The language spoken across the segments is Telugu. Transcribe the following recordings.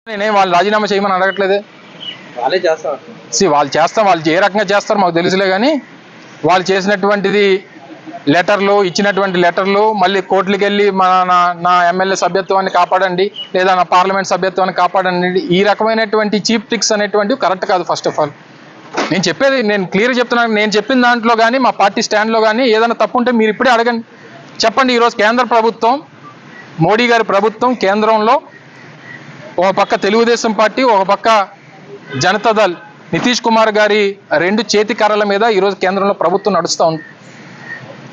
నేనేం వాళ్ళు రాజీనామా చేయమని అడగట్లేదే. వాళ్ళే చేస్తారు. వాళ్ళు చేస్తాం, వాళ్ళు ఏ రకంగా చేస్తారో మాకు తెలుసులే. కానీ వాళ్ళు చేసినటువంటిది లెటర్లు, ఇచ్చినటువంటి లెటర్లు, మళ్ళీ కోర్టులకు వెళ్ళి నా ఎమ్మెల్యే సభ్యత్వాన్ని కాపాడండి, లేదా నా పార్లమెంట్ సభ్యత్వాన్ని కాపాడండి, ఈ రకమైనటువంటి చీప్ ట్రిక్స్ అనేటువంటివి కరెక్ట్ కాదు. ఫస్ట్ ఆఫ్ ఆల్ నేను క్లియర్గా చెప్తున్నాను. నేను చెప్పిన దాంట్లో కానీ మా పార్టీ స్టాండ్లో కానీ ఏదైనా తప్పు ఉంటే మీరు ఇప్పుడే అడగండి, చెప్పండి. ఈరోజు కేంద్ర ప్రభుత్వం, మోడీ గారి ప్రభుత్వం కేంద్రంలో ఒక పక్క తెలుగుదేశం పార్టీ, ఒక పక్క జనతాదళ్ నితీష్ కుమార్ గారి రెండు చేతి కర్రల మీద ఈరోజు కేంద్రంలో ప్రభుత్వం నడుస్తూ ఉంది.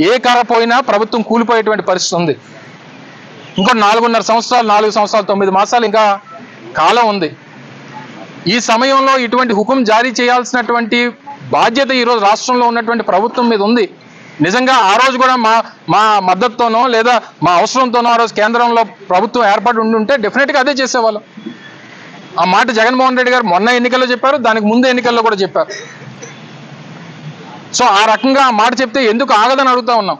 ఏ కర్ర పోయినా ప్రభుత్వం కూలిపోయేటువంటి పరిస్థితి ఉంది. ఇంకో 4 సంవత్సరాలు 9 మాసాలు ఇంకా కాలం ఉంది. ఈ సమయంలో ఇటువంటి హుకుం జారీ చేయాల్సినటువంటి బాధ్యత ఈరోజు రాష్ట్రంలో ఉన్నటువంటి ప్రభుత్వం మీద ఉంది. నిజంగా ఆ రోజు కూడా మా మద్దతుతోనో లేదా మా అవసరంతోనో ఆ రోజు కేంద్రంలో ప్రభుత్వం ఏర్పాటు ఉంటే డెఫినెట్గా అదే చేసేవాళ్ళం. ఆ మాట జగన్మోహన్ రెడ్డి గారు మొన్న ఎన్నికల్లో చెప్పారు, దానికి ముందు ఎన్నికల్లో కూడా చెప్పారు. సో ఆ రకంగా ఆ మాట చెప్తే ఎందుకు ఆగదని అడుగుతా ఉన్నాం.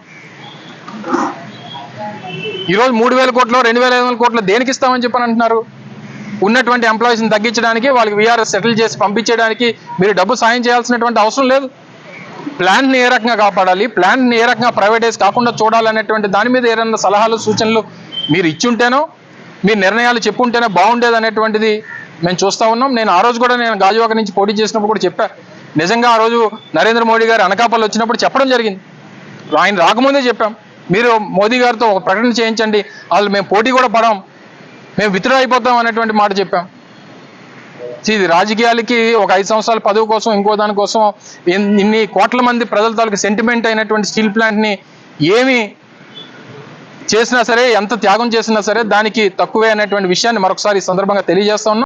ఈరోజు 3,000 కోట్లు 2,500 కోట్లు దేనికి ఇస్తామని చెప్పని అంటున్నారు? ఉన్నటువంటి ఎంప్లాయీస్ని తగ్గించడానికి, వాళ్ళకి వీఆర్ఎస్ సెటిల్ చేసి పంపించేయడానికి మీరు డబ్బు సాయం చేయాల్సినటువంటి అవసరం లేదు. ప్లాంట్ని ఏ రకంగా కాపాడాలి, ప్లాంట్ని ఏ రకంగా ప్రైవేటైజ్ కాకుండా చూడాలనేటువంటి దాని మీద ఏదైనా సలహాలు సూచనలు మీరు ఇచ్చుంటేనో, మీరు నిర్ణయాలు చెప్పుంటేనే బాగుండేది అనేటువంటిది మేము చూస్తూ ఉన్నాం. నేను ఆ రోజు కూడా గాజువాక నుంచి పోటీ చేసినప్పుడు కూడా చెప్పా. నిజంగా ఆ రోజు నరేంద్ర మోడీ గారు అనకాపల్లి వచ్చినప్పుడు చెప్పడం జరిగింది. ఆయన రాకముందే చెప్పాం, మీరు మోదీ గారితో ఒక ప్రకటన చేయించండి, వాళ్ళు మేము పోటీ కూడా పడాం, మేము విత్డ్రా అయిపోతాం అనేటువంటి మాట చెప్పాం. ఇది రాజకీయాలకి ఒక 5 సంవత్సరాల పదవి కోసం, ఇంకో దానికోసం ఇన్ని కోట్ల మంది ప్రజల తాలూకు సెంటిమెంట్ అయినటువంటి స్టీల్ ప్లాంట్ని ఏమి చేసినా సరే, ఎంత త్యాగం చేసినా సరే దానికి తక్కువే అనేటువంటి విషయాన్ని మరొకసారి ఈ సందర్భంగా తెలియజేస్తా ఉన్నాం.